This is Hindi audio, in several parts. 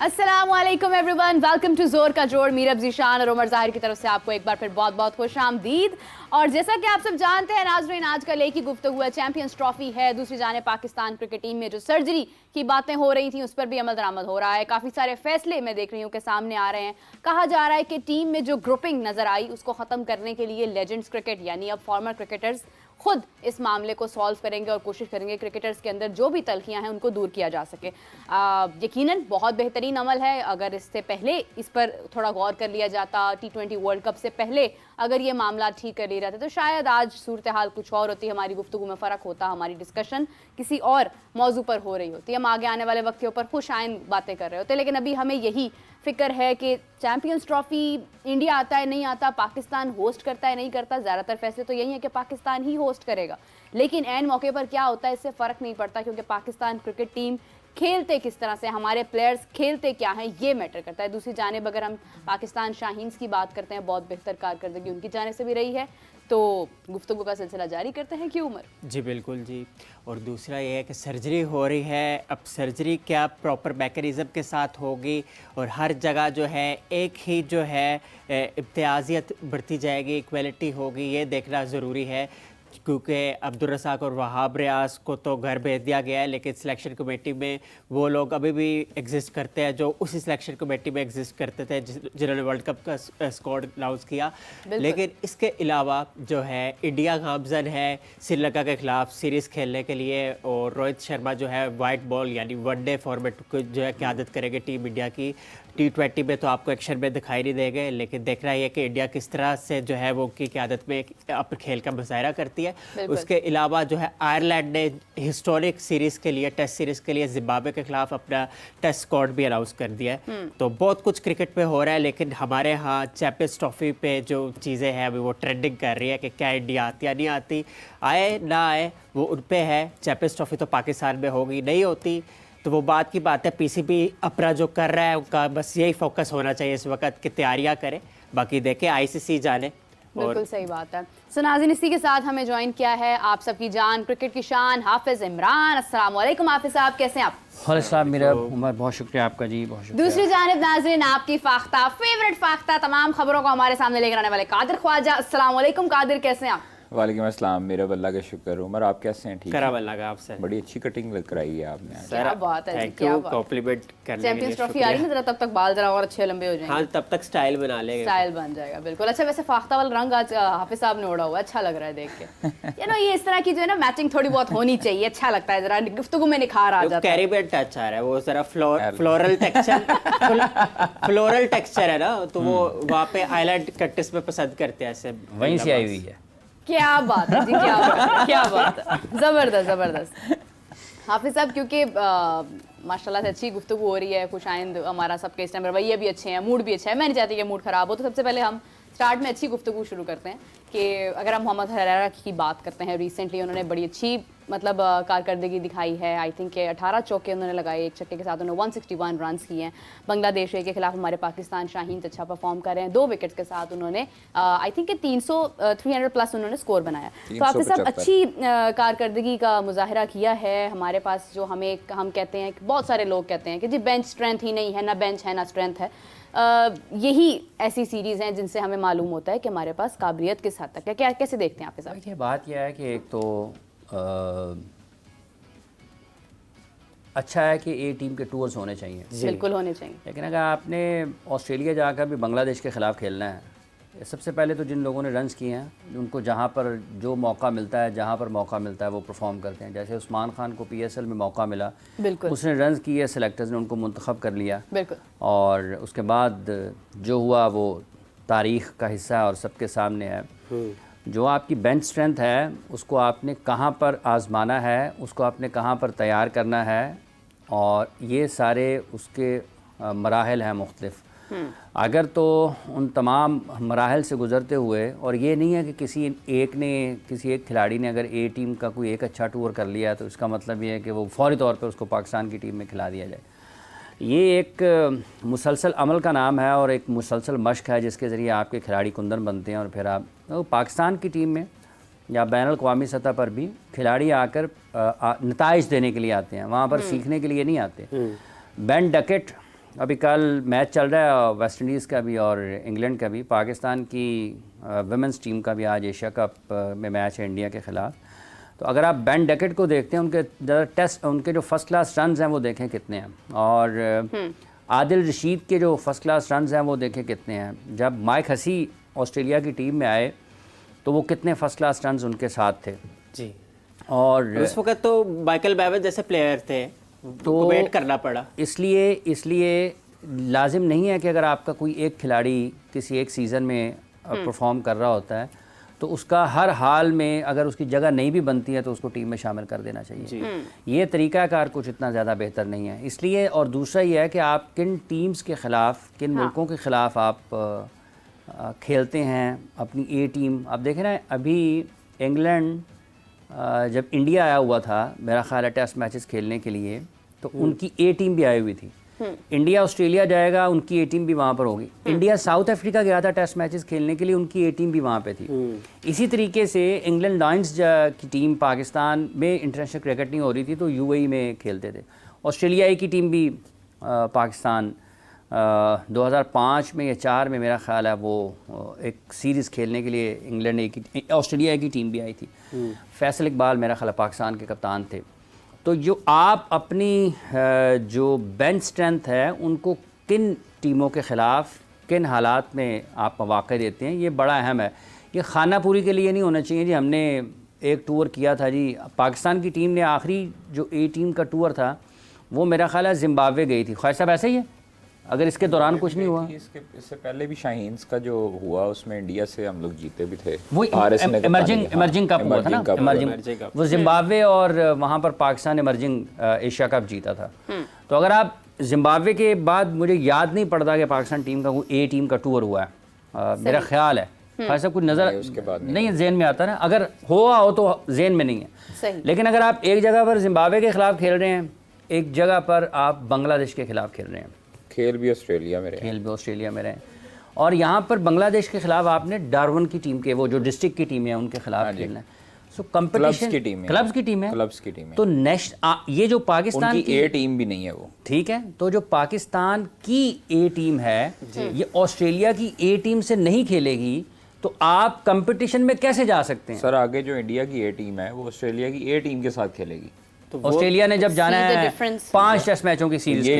अस्सलामुअलैकुम एवरीवन, वेलकम टू जोर का जोड़। मीरब ज़ीशान और उमर ज़ाहिर की तरफ से आपको एक बार फिर बहुत बहुत खुशामदीद। और जैसा कि आप सब जानते हैं नाज़रीन, आजकल एक ही गुफ्तगू है, चैंपियंस ट्रॉफी है। दूसरी जाने पाकिस्तान क्रिकेट टीम में जो सर्जरी की बातें हो रही थी उस पर भी अमल दरामद हो रहा है। काफ़ी सारे फैसले मैं देख रही हूँ कि सामने आ रहे हैं। कहा जा रहा है कि टीम में जो ग्रुपिंग नज़र आई उसको ख़त्म करने के लिए लेजेंड्स क्रिकेट यानी अब फॉर्मर क्रिकेटर्स खुद इस मामले को सॉल्व करेंगे और कोशिश करेंगे क्रिकेटर्स के अंदर जो भी तलखियां हैं उनको दूर किया जा सके। यकीनन बहुत बेहतरीन अमल है। अगर इससे पहले इस पर थोड़ा गौर कर लिया जाता, T20 वर्ल्ड कप से पहले अगर ये मामला ठीक कर लिया जाता तो शायद आज सूरत हाल कुछ और होती, हमारी गुफ्तगू में फ़र्क होता, हमारी डिस्कशन किसी और मौजू पर हो रही होती, हम आगे आने वाले वक्त के ऊपर खुश आइन बातें कर रहे होते। लेकिन अभी हमें यही फिक्र है कि चैंपियंस ट्रॉफी इंडिया आता है नहीं आता, पाकिस्तान होस्ट करता है नहीं करता। ज़्यादातर फैसले तो यही है कि पाकिस्तान ही होस्ट करेगा, लेकिन ऐन मौके पर क्या होता है इससे फ़र्क नहीं पड़ता, क्योंकि पाकिस्तान क्रिकेट टीम खेलते किस तरह से, हमारे प्लेयर्स खेलते क्या हैं, ये मैटर करता है। दूसरी जानिब अगर हम पाकिस्तान शाहीन्स की बात करते हैं, बहुत बेहतर कारकर्दगी उनकी जाने से भी रही है। तो गुफ्तगू का सिलसिला जारी करते हैं कि उमर जी बिल्कुल जी। और दूसरा ये है कि सर्जरी हो रही है, अब सर्जरी क्या प्रॉपर मैकेनिज़्म के साथ होगी और हर जगह जो है एक ही जो है इम्तियाजियत बढ़ती जाएगी, इक्वलिटी होगी, ये देखना ज़रूरी है। क्योंकि अब्दुल रज़ाक और वहाब रियाज को तो घर भेज दिया गया है, लेकिन सिलेक्शन कमेटी में वो लोग अभी भी एग्जिस्ट करते हैं जो उसी सिलेक्शन कमेटी में एग्जिस्ट करते थे जिन्होंने वर्ल्ड कप का स्क्वाड अनाउंस किया। लेकिन इसके अलावा जो है इंडिया गामजन है श्रीलंका के खिलाफ सीरीज़ खेलने के लिए, और रोहित शर्मा जो है वाइट बॉल यानी वनडे फॉर्मेट को जो है क़यादत करेंगे टीम इंडिया की। T20 में तो आपको एक्शन में दिखाई नहीं देंगे, लेकिन देखना ये कि इंडिया किस तरह से जो है वो उनकी क़यादत में अपने खेल का मुजाहरा करती है। उसके अलावा जो है आयरलैंड ने हिस्टोरिक सीरीज़ के लिए, टेस्ट सीरीज़ के लिए जिम्बाब्वे के खिलाफ अपना टेस्ट स्क्वाड भी अनाउंस कर दिया है। तो बहुत कुछ क्रिकेट पे हो रहा है, लेकिन हमारे यहाँ चैंपियंस ट्रॉफी पे जो चीज़ें हैं अभी वो ट्रेंडिंग कर रही है कि क्या इंडिया आती या नहीं आती, आए ना आए वो उन पे है। चैंपियंस ट्रॉफी तो पाकिस्तान में होगी, नहीं होती तो वो बात की बात है। पीसीबी अपना जो कर रहा है उनका बस यही फोकस होना चाहिए इस वक्त कि तैयारियां करें, बाकी देखें आईसीसी जाने। बिल्कुल सही बात है। सो नाज़रीन, इसी के साथ हमें ज्वाइन किया है आप सबकी जान, क्रिकेट की शान, हाफिज़ इमरान। अस्सलाम वालेकुम हाफिज़ साहब, कैसे हैं आप? हेलो साहब, मेरा उमर, बहुत शुक्रिया आपका जी, बहुत शुक्रिया। दूसरी जानिब नाज़रीन, आपकी फाख्ता फेवरेट फाख्ता तमाम खबरों को हमारे सामने लेकर आने वाले कादिर ख्वाजा। अस्सलाम वालेकुम कादिर, कैसे हैं आप? वालेकुम अस्सलाम, मेरा अल्लाह का शुक्र। उमर आप कैसे हैं? ठीक है, अल्लाह का आपसे। बड़ी अच्छी कटिंग लग कराई है आपने। क्या बात है, थैंक यू, कॉम्प्लीमेंट करने के लिए। चैंपियंस ट्रॉफी आ रही है ना, तब तक बाल जरा और अच्छे लंबे हो जाएंगे। हाँ, तब तक स्टाइल बना लेंगे, स्टाइल बन जाएगा बिल्कुल। अच्छा, वैसे फाख्ता वाला रंग आज हाफिज साहब ने ओढ़ा हुआ है, अच्छा लग रहा है देख के। ये इस तरह की जो है ना मैचिंग थोड़ी बहुत होनी चाहिए, अच्छा लगता है, जरा गुफ्तगू में निखार आ जाता है। कैरिबियन टच आ रहा है, वो जरा फ्लोरल टेक्सचर है ना, तो वो वहाँ पे आइलैंड कैक्टस में पसंद करते हैं ऐसे। वहीं से आई हुई है। क्या बात है जी, क्या बात है, क्या बात है, ज़बरदस्त ज़बरदस्त। हाफिज़ साहब, क्योंकि माशाल्लाह से अच्छी गुफ्तगू हो रही है, खुश आइंद हमारा सबके इस टाइम रवैये भी अच्छे हैं, मूड भी अच्छा है, मैं नहीं चाहती कि मूड ख़राब हो। तो सबसे पहले हम स्टार्ट में अच्छी गुफ्तगू शुरू करते हैं कि अगर हम मोहम्मद हरारा की बात करते हैं, रिसेंटली उन्होंने बड़ी अच्छी मतलब कारकर्दगी दिखाई है। आई थिंक के 18 चौके उन्होंने लगाए, एक छक्के के साथ उन्होंने 161 रन किए हैं। बांग्लादेश के खिलाफ हमारे पाकिस्तान शाहीन अच्छा परफॉर्म कर रहे हैं, 2 विकेट्स के साथ उन्होंने आई थिंक के 300 प्लस उन्होंने स्कोर बनाया। तो आप सब अच्छी कारकर्दगी का मुजाहरा किया है। हमारे पास जो हम कहते हैं, बहुत सारे लोग कहते हैं कि जी बेंच स्ट्रेंथ ही नहीं है, ना बेंच है ना स्ट्रेंथ है। यही ऐसी सीरीज़ हैं जिनसे हमें मालूम होता है कि हमारे पास काबिलियत किस हद तक है। क्या कैसे देखते हैं आप इस? देखिए, बात यह है कि एक तो अच्छा है कि ए टीम के टूर्स होने चाहिए, बिल्कुल होने चाहिए, लेकिन अगर आपने ऑस्ट्रेलिया जाकर भी बांग्लादेश के ख़िलाफ़ खेलना है, सबसे पहले तो जिन लोगों ने रन्स किए हैं उनको जहाँ पर जो मौका मिलता है, जहाँ पर मौका मिलता है वो परफॉर्म करते हैं। जैसे उस्मान खान को PSL में मौका मिला, बिल्कुल उसने रन्स किए, सेलेक्टर्स ने उनको मुंतखब कर लिया, बिल्कुल, और उसके बाद जो हुआ वो तारीख़ का हिस्सा और सबके सामने है। जो आपकी बेंच स्ट्रेंथ है उसको आपने कहाँ पर आज़माना है, उसको आपने कहाँ पर तैयार करना है, और ये सारे उसके मराहल हैं मुख्तलिफ। अगर तो उन तमाम मराहल से गुज़रते हुए, और ये नहीं है कि किसी एक खिलाड़ी ने अगर ए टीम का कोई एक अच्छा टूर कर लिया तो इसका मतलब ये है कि वो फौरी तौर पर उसको पाकिस्तान की टीम में खिला दिया जाए। ये एक मुसलसल अमल का नाम है और एक मुसलसल मश्क है जिसके ज़रिए आपके खिलाड़ी कुंदन बनते हैं, और फिर आप तो पाकिस्तान की टीम में या बैनुल-अक़वामी सतह पर भी खिलाड़ी आकर नताइज देने के लिए आते हैं, वहाँ पर सीखने के लिए नहीं आते। बेन डकेट अभी कल मैच चल रहा है वेस्ट इंडीज़ का भी और इंग्लैंड का भी। पाकिस्तान की वुमेंस टीम का भी आज एशिया कप में मैच है इंडिया के ख़िलाफ़। तो अगर आप बेन डेकेट को देखते हैं, उनके ज़्यादा टेस्ट, उनके जो फर्स्ट क्लास रन्स हैं वो देखें कितने हैं, और आदिल रशीद के जो फर्स्ट क्लास रन्स हैं वो देखें कितने हैं। जब माइक हसी ऑस्ट्रेलिया की टीम में आए तो वो कितने फर्स्ट क्लास रन्स उनके साथ थे जी। और उस वक्त तो माइकल बेवन जैसे प्लेयर थे, तो वेट करना पड़ा। इसलिए लाजिम नहीं है कि अगर आपका कोई एक खिलाड़ी किसी एक सीज़न में परफॉर्म कर रहा होता है तो उसका हर हाल में अगर उसकी जगह नहीं भी बनती है तो उसको टीम में शामिल कर देना चाहिए। ये तरीक़ाकार कुछ इतना ज़्यादा बेहतर नहीं है इसलिए। और दूसरा ये है कि आप किन टीम्स के ख़िलाफ़, किन मुल्कों के ख़िलाफ़ आप खेलते हैं अपनी ए टीम। आप देखें ना, अभी इंग्लैंड जब इंडिया आया हुआ था मेरा ख्याल है टेस्ट मैचेस खेलने के लिए, तो उनकी ए टीम भी आई हुई थी। इंडिया ऑस्ट्रेलिया जाएगा, उनकी ए टीम भी वहाँ पर होगी। इंडिया साउथ अफ्रीका गया था टेस्ट मैचेस खेलने के लिए, उनकी ए टीम भी वहाँ पे थी। इसी तरीके से इंग्लैंड लायंस की टीम पाकिस्तान में इंटरनेशनल क्रिकेट नहीं हो रही थी तो यूएई में खेलते थे। ऑस्ट्रेलिया की टीम भी पाकिस्तान 2005 में या 4 में मेरा ख्याल है वो एक सीरीज़ खेलने के लिए इंग्लैंड ऑस्ट्रेलिया की टीम भी आई थी। फैसल इकबाल मेरा ख्याल है पाकिस्तान के कप्तान थे। तो जो आप अपनी जो बेंच स्ट्रेंथ है उनको किन टीमों के ख़िलाफ़ किन हालात में आप मौक़े देते हैं, ये बड़ा अहम है। ये खाना पूरी के लिए नहीं होना चाहिए जी। हमने एक टूर किया था जी, पाकिस्तान की टीम ने आखिरी जो ए टीम का टूर था वो मेरा ख्याल है जिम्बाब्वे गई थी। ख्वाहिर साहब ऐसा ही है, अगर इसके दौरान कुछ नहीं हुआ। इससे पहले भी शाहीन्स का जो हुआ उसमें इंडिया से हम लोग जीते भी थे। वो इमर्जिंग कप हुआ था ना, इमर्जिंग वो जिम्बाब्वे और वहाँ पर पाकिस्तान इमर्जिंग एशिया कप जीता था। तो अगर आप जिम्बाब्वे के बाद, मुझे याद नहीं पड़ता कि पाकिस्तान टीम का कोई ए टीम का टूर हुआ है, मेरा ख्याल है ऐसा कुछ नज़र उसके बाद नहीं जहन में आता ना। अगर हुआ हो तो जहन में नहीं है। लेकिन अगर आप एक जगह पर जिम्बाब्वे के खिलाफ खेल रहे हैं, एक जगह पर आप बांग्लादेश के खिलाफ खेल रहे हैं, खेल भी ऑस्ट्रेलिया में रहे हैं, और यहाँ पर बांग्लादेश के खिलाफ आपने डार्वन की टीम के, वो जो डिस्ट्रिक्ट की टीम है उनके खिलाफ खेलना है। सो कंपटीशन क्लब्स की टीम है। तो नेक्स्ट ये जो पाकिस्तान की ए टीम भी नहीं है वो, ठीक है। तो जो पाकिस्तान की ए टीम है ये ऑस्ट्रेलिया की ए टीम से नहीं खेलेगी तो आप कंपटीशन में कैसे जा सकते हैं? सर आगे जो इंडिया की ए टीम है वो ऑस्ट्रेलिया की ए टीम के साथ खेलेगी। तो ऑस्ट्रेलिया ने जब जाना है 5 टेस्ट मैचों की सीरीज, ये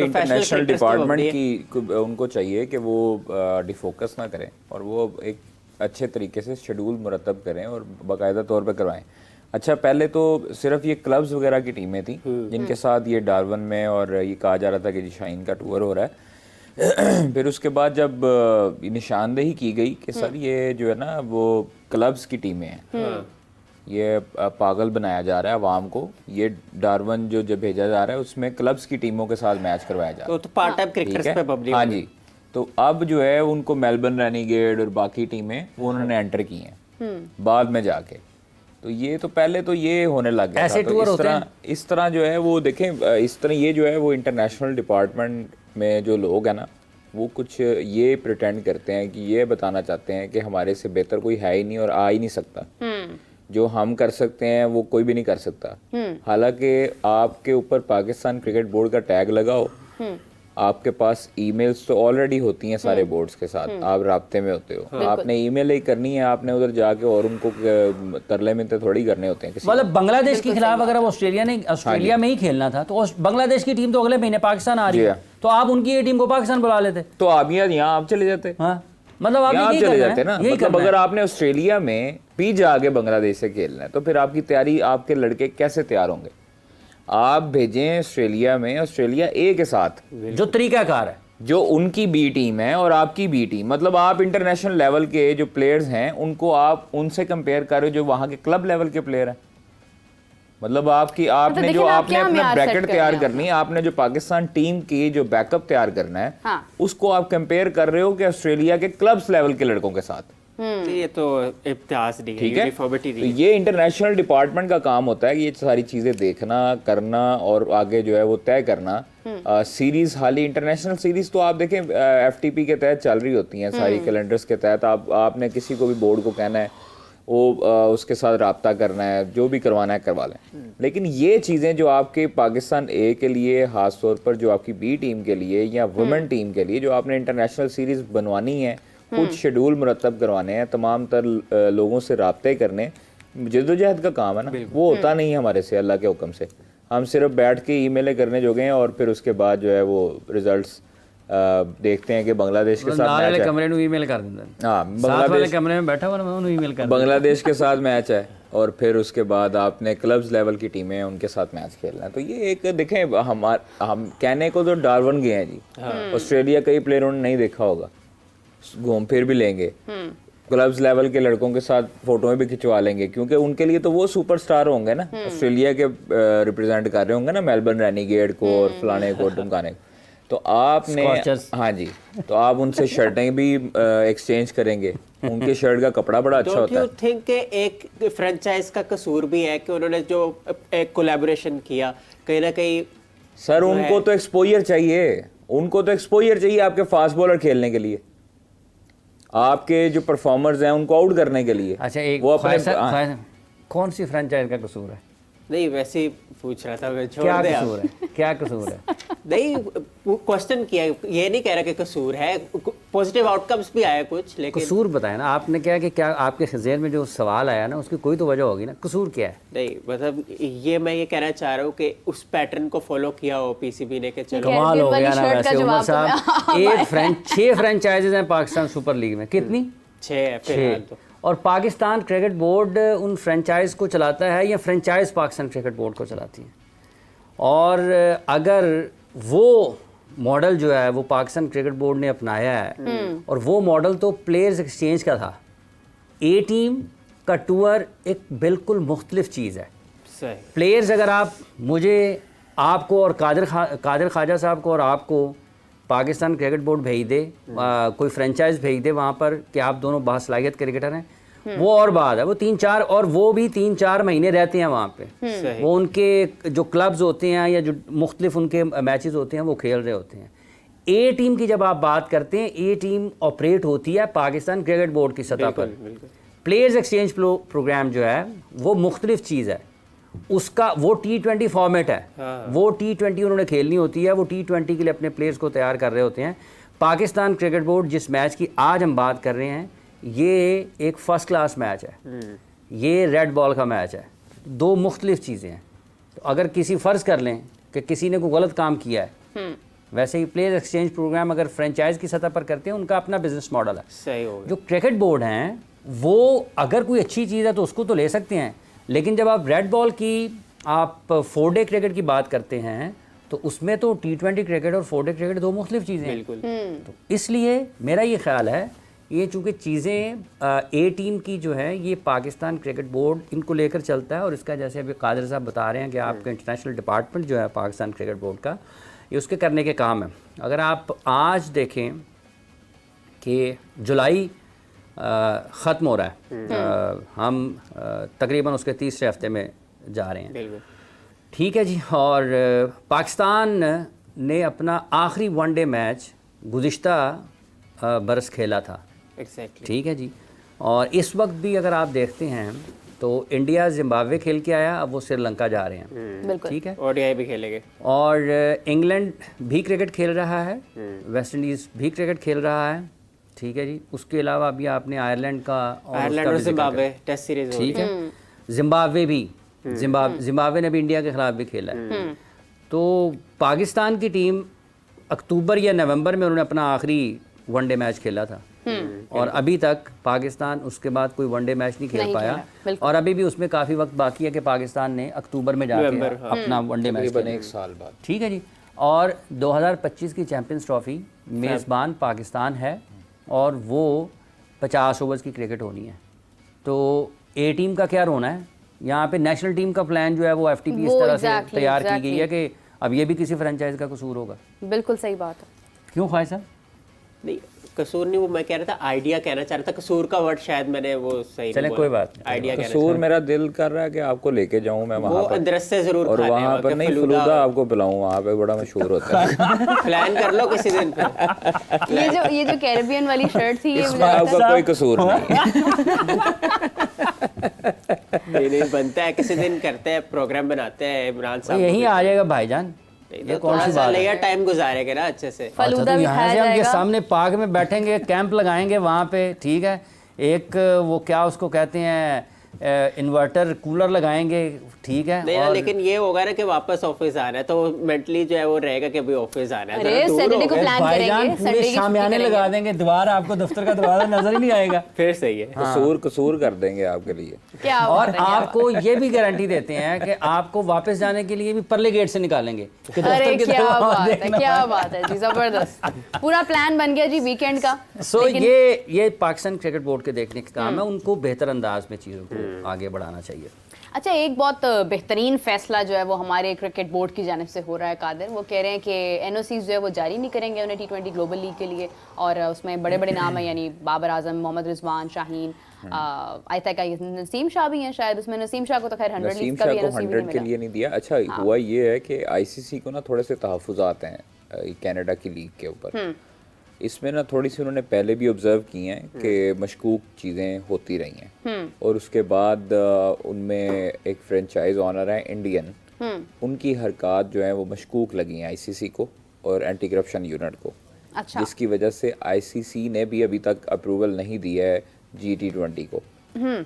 इंटरनेशनल डिपार्टमेंट की उनको चाहिए कि वो डिफोकस ना करें और वो एक अच्छे तरीके से शेड्यूल मुरतब करें और बाकायदा तौर पे करवाएं। अच्छा, पहले तो सिर्फ ये क्लब्स वगैरह की टीमें थी जिनके साथ ये डार्वन में और ये कहा जा रहा था कि शाहीन का टूर हो रहा है। फिर उसके बाद जब निशानदेही की गई कि सर ये जो है ना वो क्लब्स की टीमें हैं, ये पागल बनाया जा रहा है आवाम को, ये डार्वन जो भेजा जा रहा है उसमें क्लब्स की टीमों के साथ मैच करवाया जा रहा है। तो पार्ट टाइम क्रिकेटर्स पे पब्लिक, हाँ जी। तो अब जो है उनको मेलबर्न रेनिगेड और बाकी टीमें वो उन्होंने एंटर की हैं बाद में जाके। तो ये तो पहले तो ये होने लग गया ऐसे था। टूर तो इस तरह जो है वो देखें, इस तरह ये जो है वो इंटरनेशनल डिपार्टमेंट में जो लोग हैं ना वो कुछ ये प्रिटेंड करते हैं कि ये बताना चाहते हैं कि हमारे से बेहतर कोई है ही नहीं और आ ही नहीं सकता, जो हम कर सकते हैं वो कोई भी नहीं कर सकता। हालांकि आपके ऊपर पाकिस्तान क्रिकेट बोर्ड का टैग लगाओ, आपके पास ईमेल्स तो ऑलरेडी होती हैं सारे बोर्ड्स के साथ, आप राब्ते में होते हो, आपने ईमेल ही करनी है, आपने उधर जाके और उनको तरले मिलते थोड़ी करने होते हैं। मतलब बांग्लादेश के खिलाफ अगर ऑस्ट्रेलिया में ही खेलना था तो बांग्लादेश की टीम तो अगले महीने पाकिस्तान आ रही है, तो आप उनकी ये टीम को पाकिस्तान बुला लेते, तो आप यहाँ आप चले जाते। मतलब आप चले जाते ना। मतलब अगर आपने ऑस्ट्रेलिया में भी जाके बांग्लादेश से खेलना है तो फिर आपकी तैयारी, आपके लड़के कैसे तैयार होंगे? आप भेजें ऑस्ट्रेलिया में, ऑस्ट्रेलिया ए के साथ जो तरीकाकार है, जो उनकी बी टीम है और आपकी बी टीम, मतलब आप इंटरनेशनल लेवल के जो प्लेयर्स हैं उनको आप उनसे कंपेयर करो जो वहाँ के क्लब लेवल के प्लेयर हैं। मतलब आपने जो आपने अपना ब्रैकेट तैयार करनी है, आपने जो पाकिस्तान टीम की जो बैकअप तैयार करना है उसको आप कंपेयर कर रहे हो कि ऑस्ट्रेलिया के क्लब्स लेवल के लड़कों के साथ। ये तो इम्तियाज नहीं है, ठीक है। तो ये इंटरनेशनल डिपार्टमेंट का काम होता है कि ये सारी चीजें देखना, करना और आगे जो है वो तय करना। सीरीज, हाल ही इंटरनेशनल सीरीज तो आप देखें एफटीपी के तहत चल रही होती हैं सारी, कैलेंडर्स के तहत। आपने किसी को भी बोर्ड को कहना है वो उसके साथ रब्ता करना है, जो भी करवाना है करवा लें। लेकिन ये चीज़ें जो आपके पाकिस्तान ए के लिए ख़ास तौर पर, जो आपकी बी टीम के लिए या वुमेन टीम के लिए, जो आपने इंटरनेशनल सीरीज़ बनवानी है, कुछ शेड्यूल मुरतब करवाने हैं, तमाम तर लोगों से रब्ते करने, जद्दोजहद का काम है ना, वो होता नहीं है हमारे से, अल्लाह के हुक्म से। हम सिर्फ बैठ के ईमेलें करने जो गए हैं और फिर उसके बाद जो है वो रिजल्ट्स देखते हैं कि बांग्लादेश के साथ मैच है, कमरे में ईमेल कर देंगे। हाँ, बांग्लादेश कमरे में बैठा हुआ मैं ईमेल कर बांग्लादेश के साथ मैच है और फिर उसके बाद आपने क्लब्स लेवल की टीमें हैं उनके साथ मैच खेलना है। तो ये एक देखें, हम कहने को तो डार्वन गए हैं जी, ऑस्ट्रेलिया कई प्लेयरों ने नहीं देखा होगा, घूम फिर भी लेंगे, क्लब्स लेवल के लड़कों के साथ फोटोएं भी खिंचवा लेंगे, क्योंकि उनके लिए तो वो सुपरस्टार होंगे ना, ऑस्ट्रेलिया के रिप्रेजेंट कर रहे होंगे ना, मेलबर्न रेनिगेड को और फलाने को ढमकाने को। तो आपने, हाँ जी, तो आप उनसे शर्टें भी एक्सचेंज करेंगे, उनके शर्ट का कपड़ा बड़ा अच्छा होता है। डोंट यू थिंक कि एक फ्रेंचाइज का कसूर भी है कि उन्होंने जो एक कोलैबोरेशन किया, कहीं ना कहीं सर उनको तो एक्सपोजर चाहिए, उनको तो एक्सपोजर चाहिए आपके फास्ट बॉलर खेलने के लिए, आपके जो परफॉर्मर्स हैं उनको आउट करने के लिए। अच्छा, एक वो अपने कौन सी फ्रेंचाइज का कसूर है? नहीं, वैसे ही पूछ रहा था मैं, छोड़ क्या दे कसूर है? क्या कसूर है? नहीं, वो क्वेश्चन किया, ये नहीं कह रहा कि कसूर है, पॉजिटिव आउटकम्स भी आया कुछ, लेकिन कसूर बताया ना आपने, क्या कि क्या आपके ज़हन में जो सवाल आया ना उसकी कोई तो वजह होगी ना, कसूर क्या है? नहीं, मतलब ये मैं ये कहना चाह रहा हूँ कि उस पैटर्न को फॉलो किया हो पीसीबी ने कि चलो कमाल हो वाली गया ना। शर्ट का वैसे उमर जवाब साहब, 6 फ्रेंचाइजेज हैं पाकिस्तान सुपर लीग में, कितनी? 6 है फिलहाल तो। और पाकिस्तान क्रिकेट बोर्ड उन फ्रेंचाइज को चलाता है या फ्रेंचाइज पाकिस्तान क्रिकेट बोर्ड को चलाती है? और अगर वो मॉडल जो है वो पाकिस्तान क्रिकेट बोर्ड ने अपनाया है, और वो मॉडल तो प्लेयर्स एक्सचेंज का था, ए टीम का टूर एक बिल्कुल मुख्तलिफ चीज़ है। सही। प्लेयर्स अगर आप मुझे, आपको और कादिर ख्वाजा साहब को और आपको पाकिस्तान क्रिकेट बोर्ड भेज दे, कोई फ्रेंचाइज भेज दे वहाँ पर कि आप दोनों बासलाहियत क्रिकेटर हैं, वो और बात है, वो 3-4 और वो भी 3-4 महीने रहते हैं वहाँ पे, वो उनके जो क्लब्स होते हैं या जो मुख्तलिफ उनके मैचेस होते हैं वो खेल रहे होते हैं। ए टीम की जब आप बात करते हैं, ए टीम ऑपरेट होती है पाकिस्तान क्रिकेट बोर्ड की सतह पर। प्लेयर्स एक्सचेंज प्रोग्राम जो है वो मुख्तलिफ चीज़ है, उसका वो T20 फॉर्मेट है, वो T20 उन्होंने खेलनी होती है, वो T20 के लिए अपने प्लेयर्स को तैयार कर रहे होते हैं। पाकिस्तान क्रिकेट बोर्ड जिस मैच की आज हम बात कर रहे हैं, ये एक फ़र्स्ट क्लास मैच है, ये रेड बॉल का मैच है, दो मुख्तलिफ चीज़ें हैं। तो अगर किसी फ़र्ज़ कर लें कि किसी ने कोई गलत काम किया है, वैसे ही प्लेयर एक्सचेंज प्रोग्राम अगर फ्रेंचाइज की सतह पर करते हैं, उनका अपना बिजनेस मॉडल है। सही हो गया। जो क्रिकेट बोर्ड हैं वो अगर कोई अच्छी चीज़ है तो उसको तो ले सकते हैं, लेकिन जब आप रेड बॉल की, आप 4 डे क्रिकेट की बात करते हैं तो उसमें तो T20 क्रिकेट और 4 डे क्रिकेट दो मुख्तलिफ चीज़ें हैं। बिल्कुल। तो इसलिए मेरा ये ख्याल है, ये चूँकि चीज़ें ए टीम की जो है ये पाकिस्तान क्रिकेट बोर्ड इनको लेकर चलता है, और इसका जैसे अभी कादिर साहब बता रहे हैं कि आपका इंटरनेशनल डिपार्टमेंट जो है पाकिस्तान क्रिकेट बोर्ड का, ये उसके करने के काम है। अगर आप आज देखें कि जुलाई ख़त्म हो रहा है, हम तकरीबन उसके तीसरे हफ्ते में जा रहे हैं, बिल्कुल ठीक है जी। और पाकिस्तान ने अपना आखिरी वनडे मैच गुज़िश्ता बरस खेला था, एग्जैक्टली। ठीक है जी। और इस वक्त भी अगर आप देखते हैं तो इंडिया जिम्बाब्वे खेल के आया, अब वो श्रीलंका जा रहे हैं, बिल्कुल ठीक है। ओडीआई भी खेलेंगे, और इंग्लैंड भी क्रिकेट खेल रहा है, वेस्ट इंडीज़ भी क्रिकेट खेल रहा है, ठीक है जी। उसके अलावा अभी आपने आयरलैंड का आयरलैंड और जिम्बाब्वे टेस्ट सीरीज हो रही ठीक है, जिम्बाब्वे भी, जिम्बाब्वे ने भी इंडिया के खिलाफ भी खेला है। तो पाकिस्तान की टीम अक्टूबर या नवंबर में उन्होंने अपना आखिरी वनडे मैच खेला था, और अभी तक पाकिस्तान उसके बाद कोई वनडे मैच नहीं खेल पाया, और अभी भी उसमें काफ़ी वक्त बाकी है कि पाकिस्तान ने अक्टूबर में जाके अपना वनडे मैच खेला, 1 साल बाद, ठीक है जी। और 2025 की चैंपियंस ट्रॉफी मेज़बान पाकिस्तान है, और वो 50 ओवर्स की क्रिकेट होनी है। तो ए टीम का क्या रोना है यहाँ पे? नेशनल टीम का प्लान जो है वो FTP इस तरह से तैयार की गई है कि अब ये भी किसी फ्रेंचाइज का कसूर होगा। बिल्कुल सही बात है। क्यों ख्वाहिश साहब? नहीं, कसूर नहीं, वो मैं कह रहा था आइडिया कहना चाह रहा था, कसूर का वर्ड शायद मैंने वो सही चले, नहीं कोई बोला। बात नहीं। आइडिया कहना कसूर मेरा दिल कर रहा है कि आपको लेके जाऊं मैं वो वहां पर, अदरस से जरूर और खाने वहां हैं, पर नहीं फलूदा आपको पिलाऊं, वहां पे बड़ा मशहूर होता है। प्लान कर लो किसी दिन पे। ये जो कैरेबियन वाली शर्ट थी, ये मुझे इसमें लगता आपका कोई कसूर नहीं। नहीं बनता है, किसी दिन करते हैं, प्रोग्राम बनाते हैं इमरान भाई साहब। यहीं आ जाएगा भाईजान, ये ये कौन थोड़ा सी सा बात है? लेयर टाइम गुजारेगा ना अच्छे से। फलूदा तो भी यहाँ खाया से हम ये जाएगा। सामने पार्क में बैठेंगे, कैंप लगाएंगे वहाँ पे, ठीक है, एक वो क्या उसको कहते हैं इन्वर्टर कूलर लगाएंगे, ठीक है। नहीं और लेकिन ये होगा ना कि वापस ऑफिस आना है, तो मेंटली जो है वो रहेगा कि अभी ऑफिस आना है। अरे जरा दूर सैटरडे हो को गए। प्लान भाईजान करेंगे, पूरे संडे की शामियाने छुट्टी लगा करेंगे। देंगे, द्वार आपको दफ्तर का दरवाजा नजर ही नहीं आएगा। फिर सही है। कसूर कर देंगे आपके लिए। क्या और बात है, क्या आपको ये भी गारंटी देते हैं कि आपको वापस जाने के लिए भी परले गेट से निकालेंगे कि बात है। अरे दफ्तर की क्या तरफ आवाज बात है, देखना क्या पड़े। बात है जी, जबरदस्त। पूरा प्लान बन गया जी वीकेंड का। सो लेकिन ये पाकिस्तान क्रिकेट बोर्ड के देखने का काम है, उनको बेहतर अंदाज में चीज़ों को आगे बढ़ाना चाहिए। अच्छा, एक बहुत बेहतरीन फैसला जो है वो हमारे क्रिकेट बोर्ड की जानिब से हो रहा है कादिर। वो कह रहे हैं कि एनओसी जो है वो जारी नहीं करेंगे उन्हें T20 ग्लोबल लीग के लिए, और उसमें बड़े बड़े नाम हैं, यानी बाबर आजम, मोहम्मद रिजवान, शाहीन, आयता का नसीम शाह भी हैं शायद उसमें। नसीम शाह को तो खैर 100 नसीम लीग का शाह भी को एनओसी भी 100 नहीं के मिला। लिए नहीं दिया। अच्छा हुआ ये है कि आईसीसी को ना थोड़े से तहफ़्फ़ुज़ात हैं कनाडा की लीग के ऊपर। इसमें ना थोड़ी सी उन्होंने पहले भी ऑब्जर्व की हैं कि मशकूक चीज़ें होती रही हैं, और उसके बाद उनमें एक फ्रेंचाइज ऑनर है इंडियन, उनकी हरकत जो है वो मशकूक लगी हैं आईसीसी को और एंटी करप्शन यूनिट को, अच्छा, जिसकी वजह से आईसीसी ने भी अभी तक अप्रूवल नहीं दी है G20 को।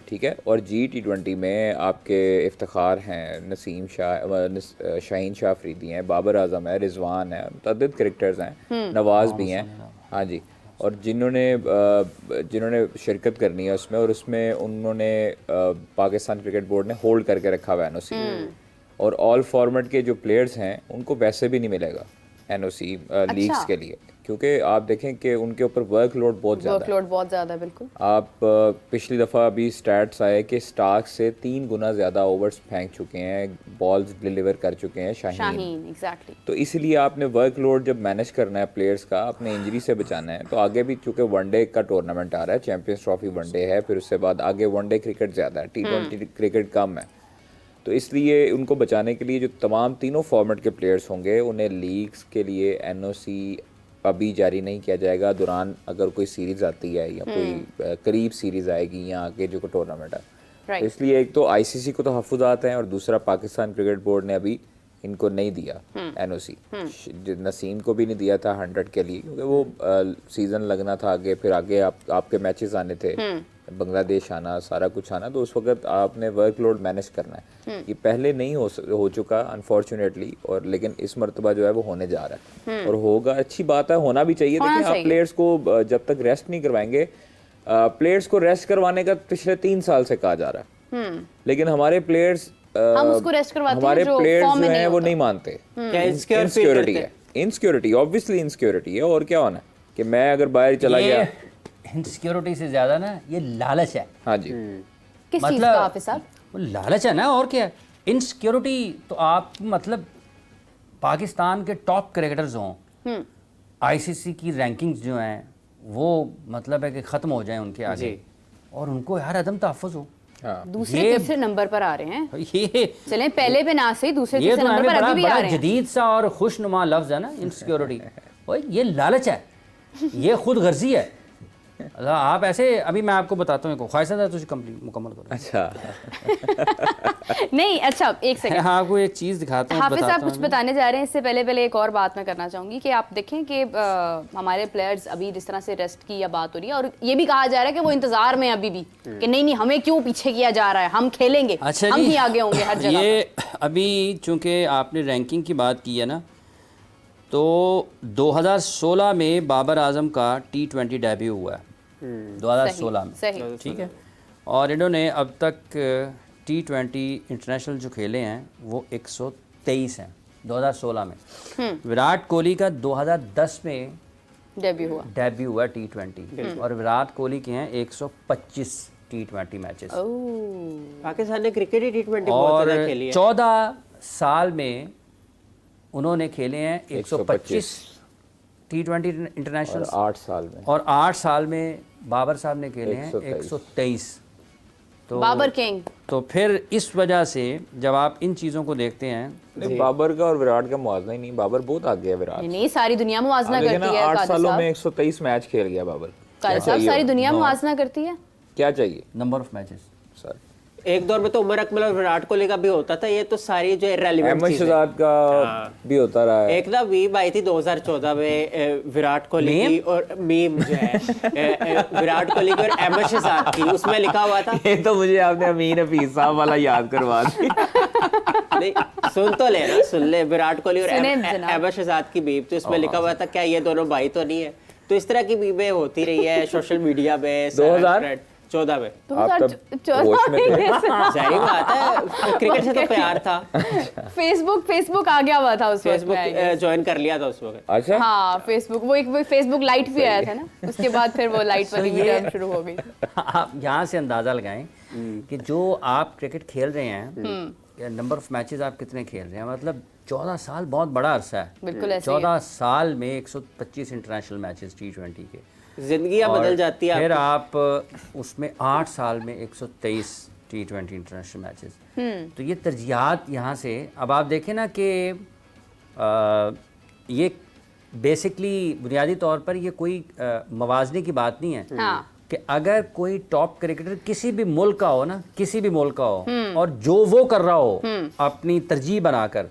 ठीक है, और G20 में आपके इफ्तिखार हैं नसीम शाह, शाहीन शाह अफरीदी हैं, बाबर आजम है, रिजवान है, मुतअद्दिद क्रिकेटर्स हैं, नवाज भी हैं, हाँ जी, और जिन्होंने शिरकत करनी है उसमें, और उसमें उन्होंने पाकिस्तान क्रिकेट बोर्ड ने होल्ड करके रखा हुआ है एनओसी, और ऑल फॉर्मेट के जो प्लेयर्स हैं उनको वैसे भी नहीं मिलेगा एनओसी लीग्स के लिए, क्योंकि आप देखें कि उनके ऊपर वर्कलोड बहुत ज़्यादा है। वर्कलोड बहुत ज़्यादा है, बिल्कुल। आप पिछली दफ़ा अभी स्टैट्स आए कि स्टार्क से 3 गुना ज़्यादा ओवर्स फेंक चुके हैं, बॉल्स डिलीवर कर चुके हैं शाहीन। एग्जैक्टली। तो इसलिए आपने वर्कलोड जब मैनेज करना है प्लेयर्स का, अपने इंजरी से बचाना है, तो आगे भी चूँकि वनडे का टूर्नामेंट आ रहा है, चैम्पियंस ट्रॉफी वनडे है, फिर उसके बाद आगे वनडे क्रिकेट ज़्यादा है, T20 क्रिकेट कम है, तो इसलिए उनको बचाने के लिए जो तमाम तीनों फॉर्मेट के प्लेयर्स होंगे उन्हें लीग्स के लिए एनओसी अभी जारी नहीं किया जाएगा। दौरान अगर कोई सीरीज़ आती है या कोई करीब सीरीज़ आएगी या आगे जो टूर्नामेंट है, तो इसलिए एक तो आईसीसी को तहफ़्फ़ुज़ात हैं, और दूसरा पाकिस्तान क्रिकेट बोर्ड ने अभी इनको नहीं दिया एनओसी। नसीम को भी नहीं दिया था 100 के लिए, क्योंकि वो सीज़न लगना था आगे, फिर आगे आपके मैचेस आने थे, बांग्लादेश आना, सारा कुछ आना, तो उस वक्त आपने वर्कलोड मैनेज करना है। ये पहले नहीं हो चुका अनफॉर्चुनेटली, और लेकिन इस मरतबा जो है वो होने जा रहा है, और होगा, अच्छी बात है, होना भी चाहिए। देखिए आप प्लेयर्स को जब तक रेस्ट नहीं करवाएंगे, प्लेयर्स को रेस्ट करवाने का पिछले 3 साल से कहा जा रहा है, लेकिन हमारे प्लेयर्स हम उसको रेस्ट करवाते हैं हमारे जो प्लेयर्स फॉर्म में जो नहीं हैं वो होता। नहीं मानते। इनसिक्योरिटी है, इनसिक्योरिटी, ऑब्वियसली इनसिक्योरिटी है, और क्या होना है कि मैं अगर बाहर चला गया। इनसिक्योरिटी से ज़्यादा ना ये लालच है। हाँ जी, किस चीज़ का हाफिज़ साहब? वो लालच है ना, और क्या है। इनसिक्योरिटी तो आप मतलब पाकिस्तान के टॉप क्रिकेटर्स हों, आईसीसी की रैंकिंग्स जो हैं वो मतलब है कि ख़त्म हो जाए उनके आगे, और उनको यार अदम तहफ़्फ़ुज़ हो। हाँ, दूसरे तीसरे नंबर पर आ रहे हैं। ये चलें पहले पे ना सही, दूसरे ये तीसरे तो नंबर हमें पर बड़ा अभी भी आ बड़ा रहे हैं। जदीद सा और खुशनुमा लफ्ज़ है ना इनसिक्योरिटी। ओए ये लालच है, ये खुद गर्जी है। अल्लाह आप ऐसे, अभी मैं आपको बताता हूँ, ख्वाहिश था तुझे कंप्लीट मुकम्मल करो। अच्छा नहीं, अच्छा एक सेकंड, हाँ, आपको एक चीज़ दिखाता हूँ, हाफिज साहब बताता कुछ हूँ। बताने जा रहे हैं। इससे पहले एक और बात मैं करना चाहूँगी कि आप देखें कि हमारे प्लेयर्स अभी जिस तरह से रेस्ट की या बात हो रही है, और ये भी कहा जा रहा है कि वो इंतजार में अभी भी कि नहीं हमें क्यों पीछे किया जा रहा है, हम खेलेंगे, अच्छा हम जी, ही आगे होंगे हर जगह ये अभी चूँकि आपने रैंकिंग की बात की है ना, तो 2016 में बाबर आजम का T20 डेब्यू हुआ है, 2016 में, सही। ठीक है, और इन्होंने अब तक T20 इंटरनेशनल जो खेले हैं वो 123 हैं 2016 में। विराट कोहली का 2010 में डेब्यू हुआ। T20, और विराट कोहली के हैं 125 T20 मैचेस, पाकिस्तान ने क्रिकेट ही T20 बहुत और ज़्यादा खेली है। 14 साल में उन्होंने खेले हैं 125 T20 इंटरनेशनल और 8 साल में और 8 साल में बाबर साहब ने खेले हैं 123। तो बाबर किंग। तो फिर इस वजह से जब आप इन चीज़ों को देखते हैं, नहीं, बाबर का और विराट का मुआवजा ही नहीं, बाबर बहुत आगे है विराट। नहीं, सारी दुनिया मुआवजा आप देखें ना, करती है 8 कादिर सालों साहब। में 123 मैच खेल गया बाबर। कादिर साहब, सारी दुनिया मुआवजा करती है। क्या चाहिए नंबर ऑफ मैचेस सर? एक दौर में तो उमर अकमल और विराट कोहली का भी होता था, ये तो सारी जो इररिलेवेंट अहमद चीजें। शहजाद का भी होता रहा है। एक ना मीम आई थी 2014 में विराट कोहली की, और मीम जो है विराट कोहली की और अहमद शहजाद की, उसमें लिखा हुआ था। ये तो मुझे आपने अमीन हफीज साहब वाला याद करवा दिया। नहीं, सुन तो लेना, सुन ले। विराट कोहली और सुने जनाब। अहमद शहजाद की मीम, तो इसमें लिखा हुआ था क्या ये दोनों भाई तो नहीं है? तो इस तरह की मीमें होती रही है सोशल मीडिया पे 2014 में। आप तब होश में थे। जाहिर बात है, क्रिकेट से तो प्यार था। फेसबुक आ गया हुआ था उस वक्त फेसबुक में। ज्वाइन कर लिया था उस वक्त। अच्छा, हाँ, फेसबुक, वो एक फेसबुक लाइट भी आया था ना, उसके बाद फिर वो लाइट वाली भी टर्म शुरू हो गई। आप यहाँ से अंदाज़ा लगाएं कि जो आप क्रिकेट खेल रहे हैं, नंबर ऑफ मैचेस आप कितने खेल रहे हैं, मतलब 14 साल बहुत बड़ा अरसा है। बिल्कुल ऐसे ही है। 14 साल में 125 इंटरनेशनल मैचेस T20 के, जिंदगियां और बदल जाती है फिर आपकी। आप उसमें 8 साल में 123 T20 इंटरनेशनल मैचेस। तो ये तरजीहात यहाँ से अब आप देखें ना कि ये बेसिकली बुनियादी तौर पर ये कोई मवाजने की बात नहीं है हाँ। कि अगर कोई टॉप क्रिकेटर किसी भी मुल्क का हो ना, किसी भी मुल्क का हो, और जो वो कर रहा हो अपनी तरजीह बनाकर,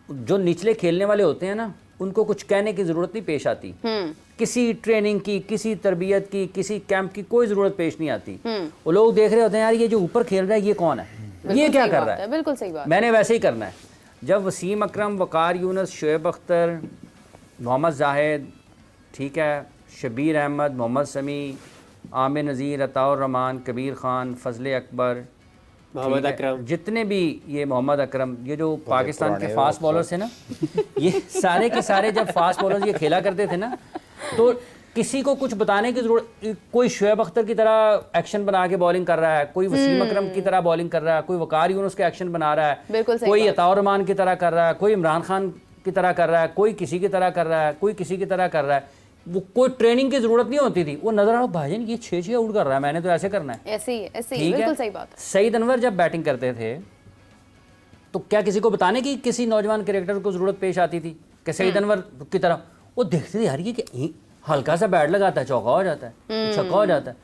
जो निचले खेलने वाले होते हैं ना, उनको कुछ कहने की ज़रूरत नहीं पेश आती। किसी ट्रेनिंग की, किसी तरबियत की, किसी कैंप की कोई ज़रूरत पेश नहीं आती। वो लोग देख रहे होते हैं यार ये जो ऊपर खेल रहा है ये कौन है, ये क्या कर रहा है, बिल्कुल सही बात। मैंने वैसे ही करना है। जब वसीम अकरम, वकार यूनुस, शोएब अख्तर, मोहम्मद जाहिद, ठीक है, शबीर अहमद, मोहम्मद शमी, आमिर नज़ीर, अताउर रहमान, कबीर खान, फजले अकबर, मोहम्मद अकरम, जितने भी ये मोहम्मद अकरम, ये जो पाकिस्तान के फास्ट बॉलर्स हैं ना, ये सारे के सारे जब फास्ट बॉलर्स ये खेला करते थे ना, तो किसी को कुछ बताने की जरूरत, कोई शोएब अख्तर की तरह एक्शन बना के बॉलिंग कर रहा है, कोई वसीम अकरम की तरह बॉलिंग कर रहा है, कोई वकार यूनुस के एक्शन बना रहा है, कोई अताउर रहमान की तरह कर रहा है, कोई इमरान खान की तरह कर रहा है, कोई किसी की तरह कर रहा है, कोई किसी की तरह कर रहा है। वो कोई ट्रेनिंग की जरूरत नहीं होती थी, वो नजर आओ भाईजान ये 6-6 आउट कर रहा है, मैंने तो ऐसे करना है। ऐसे ही बिल्कुल सही बात है। सईद अनवर जब बैटिंग करते थे तो क्या किसी को बताने की किसी नौजवान क्रिकेटर को जरूरत पेश आती थी कि सईद अनवर की तरह वो देखते थे यार ये कि हल्का सा बैट लगाता है, चौका हो जाता है, छक्का हो जाता है,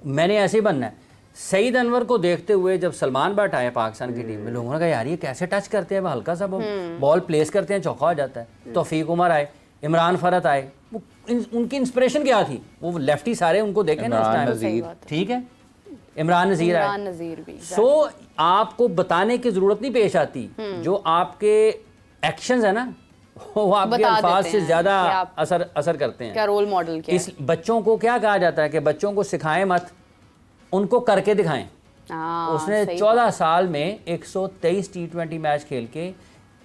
मैंने ऐसे ही बनना है। सईद अनवर को देखते हुए जब सलमान बट आए पाकिस्तान की टीम में, लोगों ने कहा यार ये कैसे टच करते हैं, हल्का सा बॉल प्लेस करते हैं, चौका हो जाता है। तौफीक उमर आए, इमरान फरत आए, वो उनकी इंस्पिरेशन क्या थी, वो लेफ्टी सारे उनको देखे ना उस टाइम, ठीक है, इमरान नज़ीर आए। सो आपको बताने की जरूरत नहीं पेश आती, जो आपके एक्शंस है ना वो आपके अल्फाज से ज्यादा असर करते हैं। क्या रोल मॉडल क्या इस बच्चों को क्या कहा जाता है कि बच्चों को सिखाएं मत, उनको करके दिखाएं। उसने 14 साल में 123 T20 मैच खेल के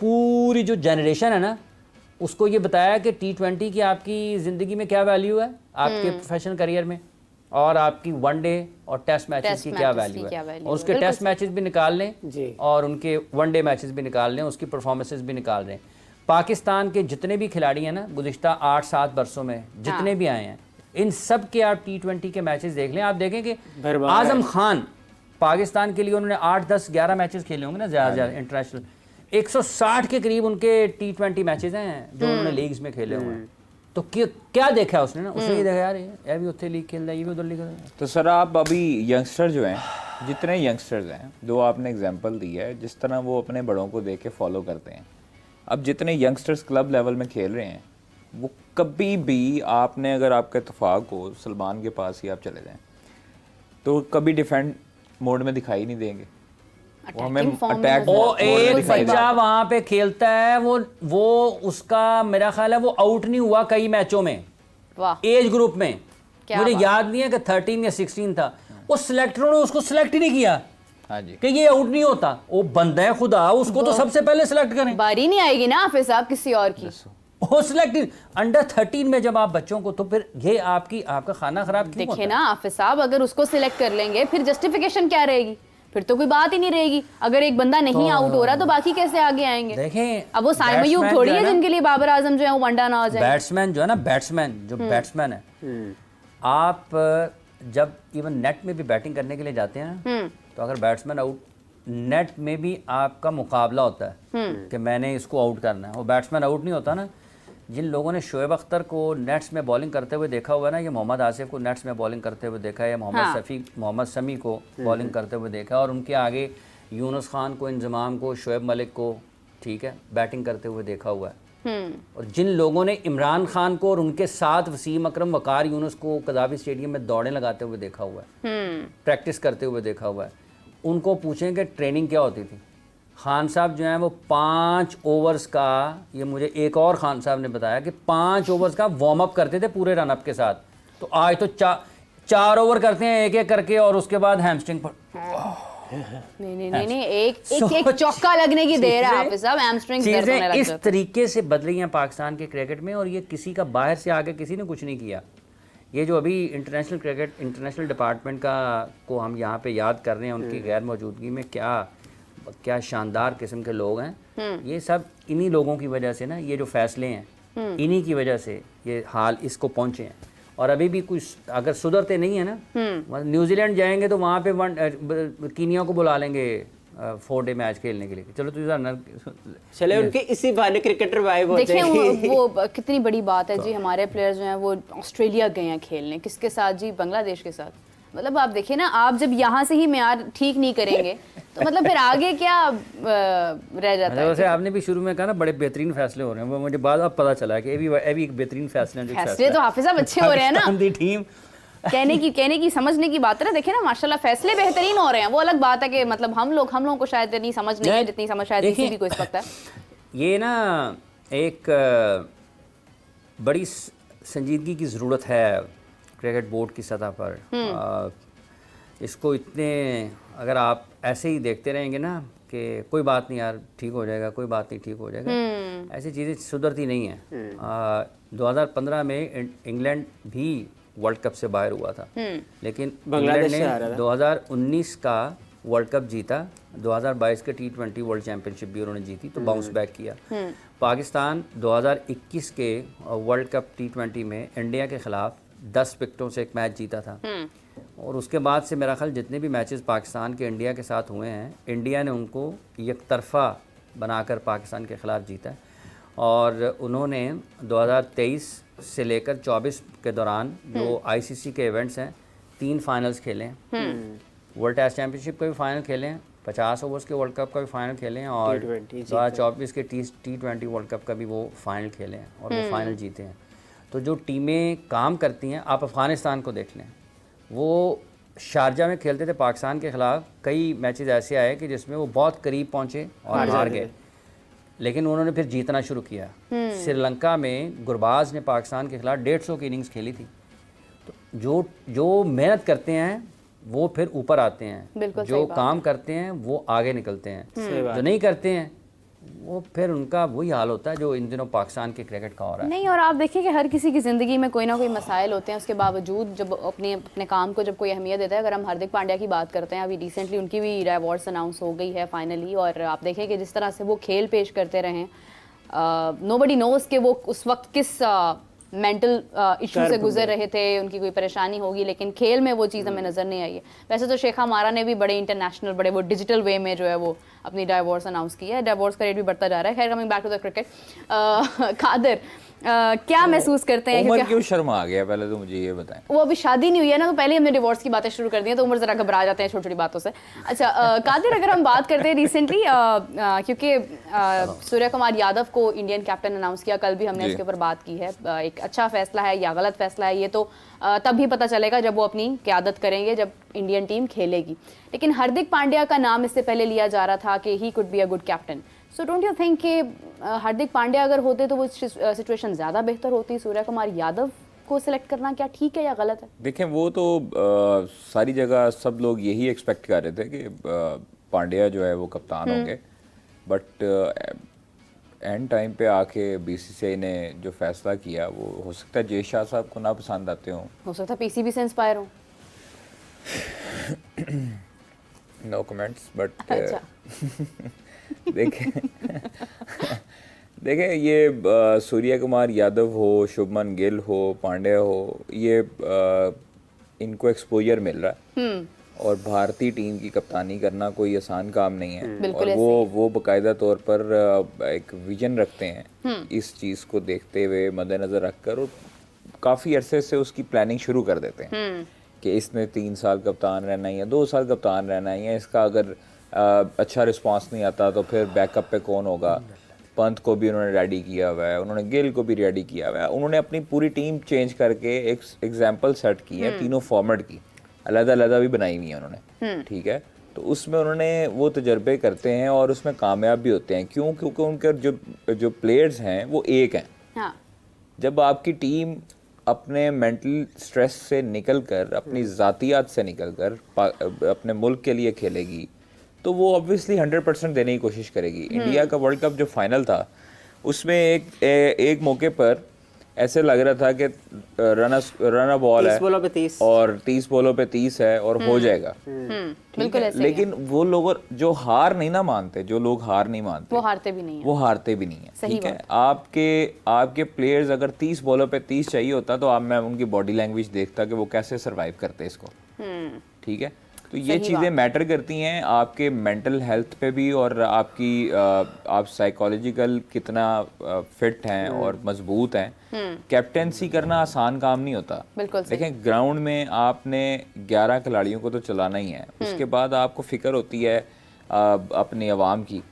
पूरी जो जनरेशन है ना उसको ये बताया कि T20 की आपकी ज़िंदगी में क्या वैल्यू है, आपके प्रोफेशनल करियर में, और आपकी वनडे और टेस्ट मैचेस की क्या वैल्यू है, और उसके टेस्ट मैचेस भी निकाल लें और उनके वनडे मैचेस भी निकाल लें, उसकी परफॉर्मेंसेस भी निकाल रहे हैं। पाकिस्तान के जितने भी खिलाड़ी हैं ना गुज़िश्ता 8-7 बरसों में जितने भी आए हैं, इन सब के आप T20 के मैचेस देख लें, आप देखें कि आज़म खान पाकिस्तान के लिए उन्होंने 8-10-11 मैचेस खेले होंगे ना ज़्यादा इंटरनेशनल, 160 के करीब उनके T20 मैचेस हैं जो उन्होंने लीग्स में खेले हुए हैं। तो क्या देखा उसने ना, उसने ये देखा यार ये भी उत्थे लीग खेल रहा है, ये भी उधर लीग खेल रहा है। तो सर आप अभी यंगस्टर जो हैं, जितने यंगस्टर्स हैं, जो आपने एग्जांपल दी है, जिस तरह वो अपने बड़ों को देख के फॉलो करते हैं, अब जितने यंगस्टर्स क्लब लेवल में खेल रहे हैं, वो कभी भी आपने अगर आपका इत्तेफाक हो सलमान के पास ही आप चले जाएं तो कभी डिफेंड मोड में दिखाई नहीं देंगे, वो हमें अटैक। ओ एक बच्चा वहां पे खेलता है, वो उसका मेरा ख्याल है वो आउट नहीं हुआ कई मैचों में, एज ग्रुप में, मुझे याद नहीं है कि 13 या 16 था, वो सिलेक्टरों ने उसको सिलेक्ट ही नहीं किया। हाँ जी, कि ये आउट नहीं होता, वो बंदा है खुदा, उसको तो सबसे पहले सिलेक्ट करें, बारी नहीं आएगी ना हाफिज साहब किसी और की, वो सिलेक्ट अंडर 13 में जब आप बच्चों को, तो फिर ये आपका खाना खराब क्यों होता है? देखिए ना हाफिज साहब, अगर उसको सिलेक्ट कर लेंगे फिर जस्टिफिकेशन क्या रहेगी, फिर तो कोई बात ही नहीं रहेगी। अगर एक बंदा नहीं आउट हो रहा तो बाकी कैसे आगे आएंगे? देखें, अब वो साइम अयूब बैट्समैन थोड़ी जो है है ना, जिनके लिए बाबर आजम जो है वो वनडा ना हो जाए। बैट्समैन जो है ना, बैट्समैन है, आप जब इवन नेट में भी बैटिंग करने के लिए जाते हैं ना, तो अगर बैट्समैन आउट, नेट में भी आपका मुकाबला होता है कि मैंने इसको आउट करना है। वो बैट्समैन आउट नहीं होता ना, जिन लोगों ने शोएब अख्तर को नेट्स में बॉलिंग करते हुए देखा हुआ है ना, ये मोहम्मद आसिफ को नेट्स में बॉलिंग करते हुए देखा है, या मोहम्मद शमी को बॉलिंग करते हुए देखा है, और उनके आगे यूनुस खान को, इंजमाम को, शोएब मलिक को, ठीक है, बैटिंग करते हुए देखा हुआ है। और जिन लोगों ने इमरान खान को और उनके साथ वसीम अकरम, वकार यूनुस को कदाफी स्टेडियम में दौड़ें लगाते हुए देखा हुआ है, प्रैक्टिस करते हुए देखा हुआ है, उनको पूछें कि ट्रेनिंग क्या होती थी। खान साहब जो हैं वो 5 ओवर्स का, ये मुझे एक और खान साहब ने बताया कि 5 ओवर्स का वार्म अप करते थे पूरे रन अप के साथ। तो आज तो 4 ओवर करते हैं एक एक करके, और उसके बाद हैमस्ट्रिंग पर नहीं, एक चौका लगने की देर है हाफिज साहब, हैमस्ट्रिंग दर्द होने लग इस जाता है। तरीके से बदल रही हैं पाकिस्तान के क्रिकेट में, और ये किसी का बाहर से आके किसी ने कुछ नहीं किया। ये जो अभी इंटरनेशनल डिपार्टमेंट को हम यहाँ पे याद कर रहे हैं, उनकी गैर मौजूदगी में क्या शानदार किस्म के लोग हैं। ये सब इन्हीं लोगों की वजह से ना, ये जो फैसले हैं इन्हीं की वजह से ये हाल इसको पहुँचे हैं। और अभी भी कुछ अगर सुधरते नहीं है ना, न्यूजीलैंड जाएंगे तो वहाँ पे कीनिया को बुला लेंगे 4 डे मैच खेलने के लिए, चलो चले उनके इसी बहाने क्रिकेटर वाइब हो देखिए जाएगी। वो कितनी बड़ी बात है जी। हमारे प्लेयर्स जो हैं वो ऑस्ट्रेलिया गए हैं खेलने, किसके साथ जी? बांग्लादेश के साथ। मतलब आप देखिए ना, आप जब यहाँ से ही म्यार ठीक नहीं करेंगे तो मतलब फिर आगे क्या रह जाता है? वैसे आपने भी शुरू में कहा ना बड़े बेहतरीन फैसले हो रहे हैं, वो मुझे बाद अब पता चला कि ये भी एक बेहतरीन फैसले हैं। फैसले तो हाफिज साहब अच्छे हो रहे हैं ना, टीम कहने की समझने की बात है ना। देखिए ना, माशाल्लाह फैसले बेहतरीन हो रहे हैं। वो अलग बात है कि मतलब हम लोगों को शायद इतनी समझ नहीं है जितनी समझ शायद किसी भी को इस वक्त है। ये ना एक बड़ी संजीदगी की ज़रूरत है क्रिकेट बोर्ड की सतह पर। इसको इतने, अगर आप ऐसे ही देखते रहेंगे ना कि कोई बात नहीं यार ठीक हो जाएगा, कोई बात नहीं ठीक हो जाएगा, ऐसी चीज़ें सुधरती नहीं हैं। 2015 में इंग्लैंड भी वर्ल्ड कप से बाहर हुआ था, लेकिन इंग्लैंड ने 2019 का वर्ल्ड कप जीता, 2022 के T20 वर्ल्ड चैंपियनशिप भी उन्होंने जीती, तो बाउंस बैक किया। पाकिस्तान 2021 के वर्ल्ड कप T20 में इंडिया के खिलाफ 10 विकेटों से एक मैच जीता था, और उसके बाद से मेरा ख्याल जितने भी मैचेस पाकिस्तान के इंडिया के साथ हुए हैं, इंडिया ने उनको एक तरफा बनाकर पाकिस्तान के ख़िलाफ़ जीता है। और उन्होंने 2023 से लेकर 24 के दौरान जो आईसीसी के इवेंट्स हैं, 3 फाइनल्स खेले हैं। वर्ल्ड टेस्ट चैम्पियनशिप का भी फाइनल खेले हैं, 50 ओवर्स के वर्ल्ड कप का भी फाइनल खेले हैं, और 2024 के T20 वर्ल्ड कप का भी वो फाइनल खेले हैं, और वो फाइनल जीते हैं। तो जो टीमें काम करती हैं, आप अफ़गानिस्तान को देख लें, वो शारजा में खेलते थे पाकिस्तान के ख़िलाफ़, कई मैचेस ऐसे आए कि जिसमें वो बहुत करीब पहुँचे और हार गए, लेकिन उन्होंने फिर जीतना शुरू किया। श्रीलंका में गुरबाज ने पाकिस्तान के खिलाफ 150 की इनिंग्स खेली थी। तो जो मेहनत करते हैं वो फिर ऊपर आते हैं, जो काम करते हैं वो आगे निकलते हैं, जो नहीं करते हैं वो फिर उनका वही हाल होता है जो इन दिनों पाकिस्तान के क्रिकेट का हो रहा है। नहीं, और आप देखिए कि हर किसी की ज़िंदगी में कोई ना कोई मसाइल होते हैं, उसके बावजूद जब अपने काम को जब कोई अहमियत देता है। अगर हम हार्दिक पांड्या की बात करते हैं, अभी रिसेंटली उनकी भी अवार्ड्स अनाउंस हो गई है फाइनली, और आप देखें कि जिस तरह से वो खेल पेश करते रहे, नोबडी नोज़ कि वो उस वक्त किस मेंटल इशू से गुजर रहे थे, उनकी कोई परेशानी होगी, लेकिन खेल में वो चीज़ हमें नज़र नहीं आई है। वैसे तो शेख हमारा ने भी बड़े इंटरनेशनल, बड़े वो डिजिटल वे में जो है वो अपनी डाइवोर्स अनाउंस की है। डाइवोर्स का रेट भी बढ़ता जा रहा है। खैर, coming back to the cricket, Qadir क्या महसूस करते हैं? उमर क्यों शर्मा आ गया, पहले तो मुझे ये बताएं। वो अभी शादी नहीं हुई है ना, तो पहले ही हमने डिवोर्स की बातें शुरू कर दी हैं, तो उमर जरा घबरा जाते हैं छोटी छोटी बातों से। अच्छा कादिर, अगर हम बात करते हैं रिसेंटली, क्योंकि सूर्य कुमार यादव को इंडियन कैप्टन अनाउंस किया, कल भी हमने इसके ऊपर बात की है। एक अच्छा फैसला है या गलत फैसला है, ये तो तब भी पता चलेगा जब वो अपनी क़यादत करेंगे, जब इंडियन टीम खेलेगी। लेकिन हार्दिक पांड्या का नाम इससे पहले लिया जा रहा था कि he could be a good captain. So don't you think कि हार्दिक पांड्या अगर होते तो वो सिचुएशन ज़्यादा बेहतर होती? सूर्य कुमार यादव को सिलेक्ट करना क्या ठीक है या गलत है? देखें, वो तो सारी जगह सब लोग यही एक्सपेक्ट कर रहे थे कि पांड्या जो है वो कप्तान होंगे, बट एंड टाइम पे आके बीसीसीआई ने जो फैसला किया, वो हो सकता है जय शाह साहब को ना पसंद आते हो सकता है पीसीबी से इंस्पायर हो। नो कमेंट्स बट अच्छा। देखें देखें ये सूर्य कुमार यादव हो, शुभमन गिल हो, पांड्या हो, ये इनको एक्सपोजर मिल रहा है और भारतीय टीम की कप्तानी करना कोई आसान काम नहीं है और वो बाकायदा तौर पर एक विजन रखते हैं इस चीज़ को देखते हुए मद्देनज़र रखकर और काफ़ी अरसे से उसकी प्लानिंग शुरू कर देते हैं कि इसने 3 साल कप्तान रहना है या 2 साल कप्तान रहना है, या इसका अगर अच्छा रिस्पांस नहीं आता तो फिर बैकअप पे कौन होगा। पंत को भी उन्होंने रेडी किया हुआ है, उन्होंने गिल को भी रेडी किया हुआ है, उन्होंने अपनी पूरी टीम चेंज करके एक एग्जाम्पल सेट की है तीनों फॉर्मेट की, अलग-अलग भी बनाई हुई है उन्होंने, ठीक है। तो उसमें उन्होंने वो तजर्बे करते हैं और उसमें कामयाब भी होते हैं। क्यों? क्योंकि उनके जो प्लेयर्स हैं वो एक हैं। हाँ। जब आपकी टीम अपने मेंटल स्ट्रेस से निकलकर, अपनी ज़ातियात से निकलकर अपने मुल्क के लिए खेलेगी तो वो ऑब्वियसली 100% देने की कोशिश करेगी। इंडिया का वर्ल्ड कप जो फाइनल था उसमें एक मौके पर ऐसे लग रहा था कि रन बॉल है बोलों पे 30 और 30 बॉलों पे 30 है और हो जाएगा, बिल्कुल ऐसे ही है। लेकिन वो लोग जो हार नहीं ना मानते, जो लोग हार नहीं मानते वो हारते भी नहीं है। वो हारते भी नहीं है, सही ठीक है। आपके प्लेयर्स अगर 30 बॉलों पे 30 चाहिए होता तो मैं उनकी बॉडी लैंग्वेज देखता कि वो कैसे सरवाइव करते इसको, ठीक है। तो ये चीज़ें मैटर करती हैं आपके मेंटल हेल्थ पे भी और आप साइकोलॉजिकल कितना फिट हैं और मजबूत हैं। कैप्टेंसी करना आसान काम नहीं होता। बिल्कुल सही। देखें ग्राउंड में आपने 11 खिलाड़ियों को तो चलाना ही है, उसके बाद आपको फिक्र होती है अपनी आवाम की,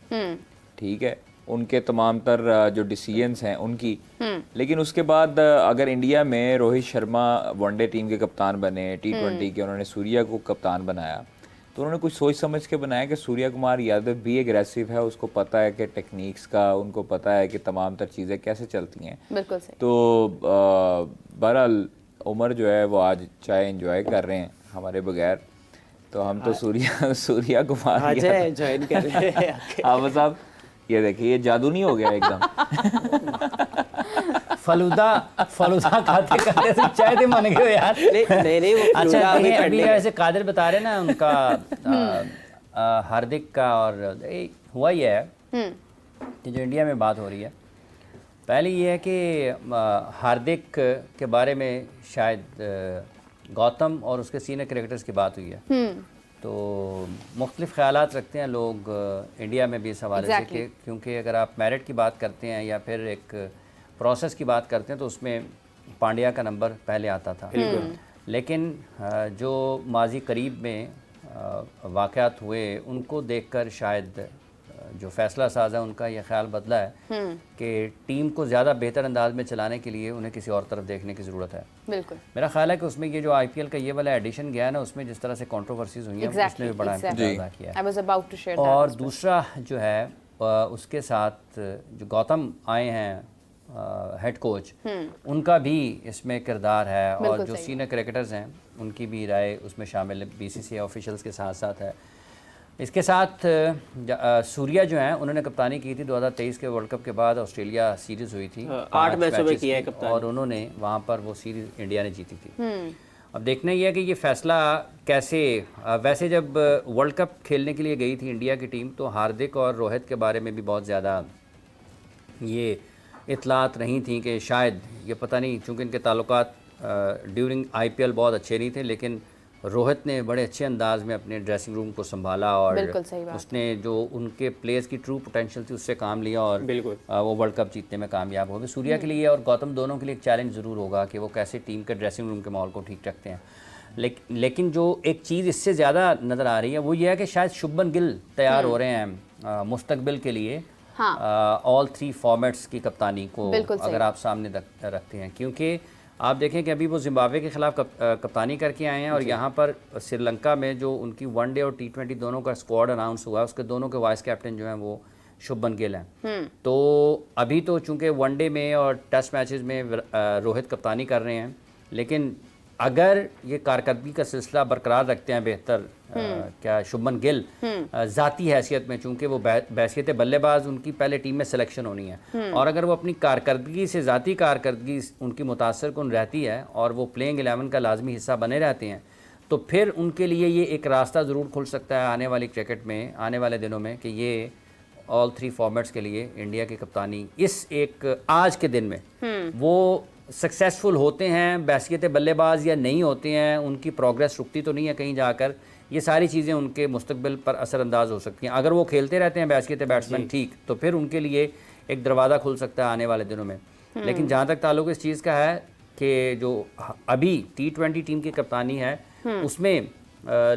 ठीक है, उनके तमाम तर जो डिसीजंस हैं उनकी। लेकिन उसके बाद अगर इंडिया में रोहित शर्मा वनडे टीम के कप्तान बने, T20 के उन्होंने सूर्या को कप्तान बनाया, तो उन्होंने कुछ सोच समझ के बनाया कि सूर्य कुमार यादव भी एग्रेसिव है, उसको पता है कि टेक्निक्स का, उनको पता है कि तमाम तर चीज़ें कैसे चलती हैं। बिल्कुल सही। तो बहरहाल उमर जो है वो आज चाय एंजॉय कर रहे हैं हमारे बगैर, तो हम तो सूर्या कुमार ज्वाइन कर रहे हैं। आप साहब ये देखिए, ये जादू नहीं हो गया एकदम। फलूदा खाते खाते से चाय दे मन गए यार। नहीं वो अच्छा अभी ऐसे कादिर बता रहे ना उनका हार्दिक का, और हुआ ही है कि जो इंडिया में बात हो रही है, पहले ये है कि हार्दिक के बारे में शायद गौतम और उसके सीनियर क्रिकेटर्स की बात हुई है, तो मुख्तलिफ ख्यालात रखते हैं लोग इंडिया में भी इस हवाले से कि क्योंकि अगर आप मेरिट की बात करते हैं या फिर एक प्रोसेस की बात करते हैं तो उसमें पांड्या का नंबर पहले आता था। लेकिन जो माजी करीब में वाक़यात हुए उनको देखकर शायद जो फैसला साज़ है उनका ये ख्याल बदला है कि टीम को ज़्यादा बेहतर अंदाज में चलाने के लिए उन्हें किसी और तरफ देखने की ज़रूरत है। बिल्कुल मेरा ख्याल है कि उसमें ये जो IPL का ये वाला एडिशन गया है ना, उसमें जिस तरह से कंट्रोवर्सीज हुई हैं उसने भी बड़ा इम्पैक्ट अदा किया है। और दूसरा जो है उसके साथ जो गौतम आए हैं हेड कोच, उनका भी इसमें किरदार है और जो सीनियर क्रिकेटर्स हैं उनकी भी राय उसमें शामिल है, BCCI ऑफिशियल्स के साथ साथ है। इसके साथ सूर्या जो हैं उन्होंने कप्तानी की थी 2023 के वर्ल्ड कप के बाद, ऑस्ट्रेलिया सीरीज़ हुई थी 8 मैचों में किया है कप्तानी, और उन्होंने वहाँ पर वो सीरीज़ इंडिया ने जीती थी। अब देखना ये है कि ये फैसला कैसे, वैसे जब वर्ल्ड कप खेलने के लिए गई थी इंडिया की टीम तो हार्दिक और रोहित के बारे में भी बहुत ज़्यादा ये इतलात नहीं थी कि शायद ये पता नहीं, चूँकि इनके ताल्लुकात ड्यूरिंग IPL बहुत अच्छे नहीं थे, लेकिन रोहित ने बड़े अच्छे अंदाज में अपने ड्रेसिंग रूम को संभाला और उसने जो उनके प्लेयर्स की ट्रू पोटेंशियल थी उससे काम लिया और वो वर्ल्ड कप जीतने में कामयाब हो गए। सूर्या के लिए और गौतम दोनों के लिए एक चैलेंज ज़रूर होगा कि वो कैसे टीम के ड्रेसिंग रूम के माहौल को ठीक रखते हैं। लेकिन जो एक चीज़ इससे ज़्यादा नज़र आ रही है वो ये है कि शायद शुभमन गिल तैयार हो रहे हैं मुस्तकबिल के लिए ऑल 3 फॉर्मेट्स की कप्तानी को अगर आप सामने रखते हैं, क्योंकि आप देखें कि अभी वो जिम्बाब्वे के खिलाफ कप्तानी करके आए हैं और यहाँ पर श्रीलंका में जो उनकी वनडे और T20 दोनों का स्क्वाड अनाउंस हुआ है उसके दोनों के वाइस कैप्टन जो हैं वो शुभमन गिल हैं। तो अभी तो चूँकि वनडे में और टेस्ट मैचेस में रोहित कप्तानी कर रहे हैं, लेकिन अगर ये कारकर्दगी का सिलसिला बरकरार रखते हैं बेहतर क्या शुभमन गिल ज़ाती हैसियत में, चूँकि वो बैसियत बल्लेबाज उनकी पहले टीम में सिलेक्शन होनी है, और अगर वो अपनी कारकर्दगी से ज़ाती कारकर्दगी उनकी मुतासर कुन रहती है और वो प्लेइंग 11 का लाजमी हिस्सा बने रहते हैं तो फिर उनके लिए ये एक रास्ता ज़रूर खुल सकता है आने वाली क्रिकेट में, आने वाले दिनों में, कि ये ऑल 3 फॉर्मेट्स के लिए इंडिया की कप्तानी इस एक आज के दिन में वो सक्सेसफुल होते हैं, बैसियत बल्लेबाज या नहीं होते हैं, उनकी प्रोग्रेस रुकती तो नहीं है कहीं जाकर, ये सारी चीज़ें उनके मुस्तकबिल पर असरअंदाज हो सकती हैं। अगर वो खेलते रहते हैं बैसियत बैट्समैन ठीक, तो फिर उनके लिए एक दरवाज़ा खुल सकता है आने वाले दिनों में। लेकिन जहाँ तक ताल्लुक इस चीज़ का है कि जो अभी T20 टीम की कप्तानी है उसमें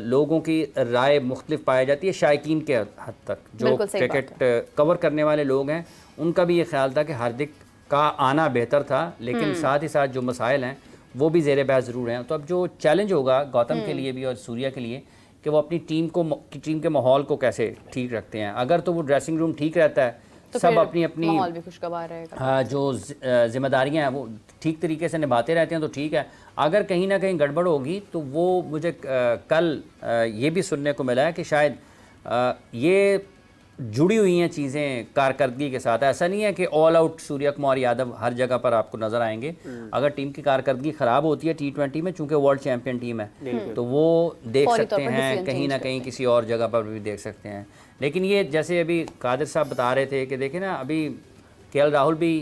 लोगों की राय मुख्तलिफ पाई जाती है, शायकीन के हद तक जो क्रिकेट कवर करने वाले लोग हैं उनका भी ये ख्याल था कि हार्दिक का आना बेहतर था, लेकिन साथ ही साथ जो मसाइल हैं वो भी ज़ेर बहस ज़रूर हैं। तो अब जो चैलेंज होगा गौतम के लिए भी और सूर्या के लिए कि वो अपनी टीम के माहौल को कैसे ठीक रखते हैं। अगर तो वो ड्रेसिंग रूम ठीक रहता है तो सब अपनी अपनी माहौल भी खुशगवार रहेगा, हाँ, जो जिम्मेदारियां हैं वो ठीक तरीके से निभाते रहते हैं तो ठीक है। अगर कहीं ना कहीं गड़बड़ होगी तो वो मुझे कल ये भी सुनने को मिला है कि शायद ये जुड़ी हुई हैं चीज़ें कारकर्दगी के साथ। ऐसा नहीं है कि ऑल आउट सूर्या कुमार यादव हर जगह पर आपको नज़र आएंगे। अगर टीम की कारकर्दगी ख़राब होती है T20 में, चूंकि वर्ल्ड चैंपियन टीम है, तो वो देख सकते हैं कहीं ना कहीं किसी और जगह पर भी देख सकते हैं। लेकिन ये जैसे अभी कादिर साहब बता रहे थे कि देखें ना, अभी KL राहुल भी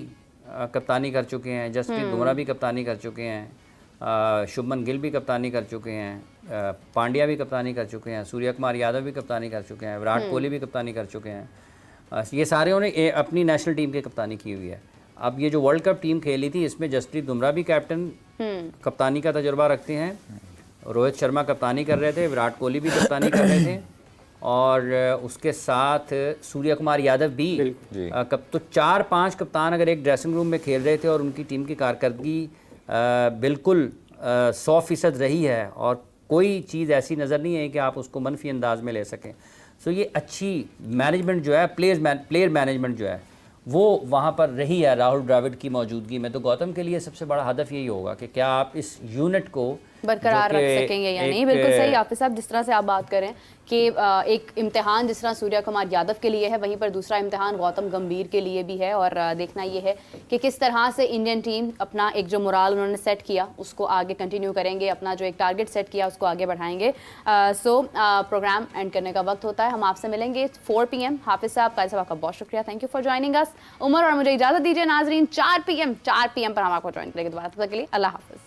कप्तानी कर चुके हैं, जसप्रीत बुमराह भी कप्तानी कर चुके हैं, शुभमन गिल भी कप्तानी कर चुके हैं, पांड्या भी कप्तानी कर चुके हैं, सूर्या कुमार यादव भी कप्तानी कर चुके हैं, विराट कोहली भी कप्तानी कर चुके हैं। ये सारे उन्होंने अपनी नेशनल टीम की कप्तानी की हुई है। अब ये जो वर्ल्ड कप टीम खेली थी इसमें जसप्रीत बुमराह भी कैप्टन कप्तानी का तजुर्बा रखते हैं, रोहित शर्मा कप्तानी कर रहे थे, विराट कोहली भी कप्तानी कर रहे थे, और उसके साथ सूर्या कुमार यादव भी तो 4-5 कप्तान अगर एक ड्रेसिंग रूम में खेल रहे थे और उनकी टीम की कारकर्दगी बिल्कुल 100% रही है और कोई चीज़ ऐसी नज़र नहीं है कि आप उसको मनफी अंदाज में ले सकें। सो ये अच्छी मैनेजमेंट जो है, प्लेयर मैनेजमेंट जो है वो वहाँ पर रही है राहुल द्रविड़ की मौजूदगी में। तो गौतम के लिए सबसे बड़ा हदफ यही होगा कि क्या आप इस यूनिट को बरकरार रख सकेंगे या नहीं। बिल्कुल सही हाफिज साहब, जिस तरह से आप बात करें कि एक इम्तिहान जिस तरह सूर्या कुमार यादव के लिए है, वहीं पर दूसरा इम्तिहान गौतम गंभीर के लिए भी है, और देखना ये है कि किस तरह से इंडियन टीम अपना एक जो मोराल उन्होंने सेट किया उसको आगे कंटिन्यू करेंगे, अपना जो एक टारगेट सेट किया उसको आगे बढ़ाएंगे। प्रोग्राम एंड करने का वक्त होता है, हम आपसे मिलेंगे 4 PM। हाफिज साहब, कादिर साहब, आपका बहुत शुक्रिया, thank you for joining us. Umar और मुझे इजाज़त दीजिए नाजरीन, 4 PM पर हम आपको ज्वाइन करेंगे दोबारा। तब तक के लिए अल्लाह हाफिज।